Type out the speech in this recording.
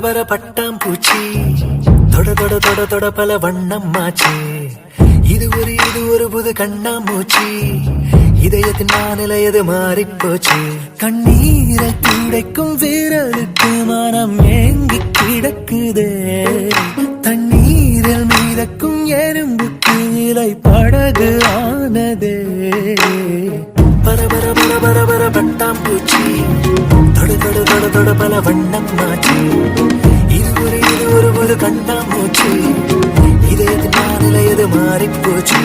பர பட்டாம்பூச்சி தொட தொட தொட தொட பல வண்ணம் மாச்சு இது ஒரு புது கண்ணாமூச்சி இதயத்தின் மாநிலையது மாறிப்போச்சு கண்ணீரை துடைக்கும் வீரலுக்கு மனம் ஏங்கி கிடக்குதே தண்ணீரில் மீதக்கும் எறும்புக்கு இலை படகு ஆனதே பர பர பர பர பர பட்டாம்பூச்சி தொட தொட தொட தொட பல வண்ணம் மாச்சு இது ஒரு புது கண்ணாமூச்சி இதயத்தின் மாநிலையது மாறிப்போச்சு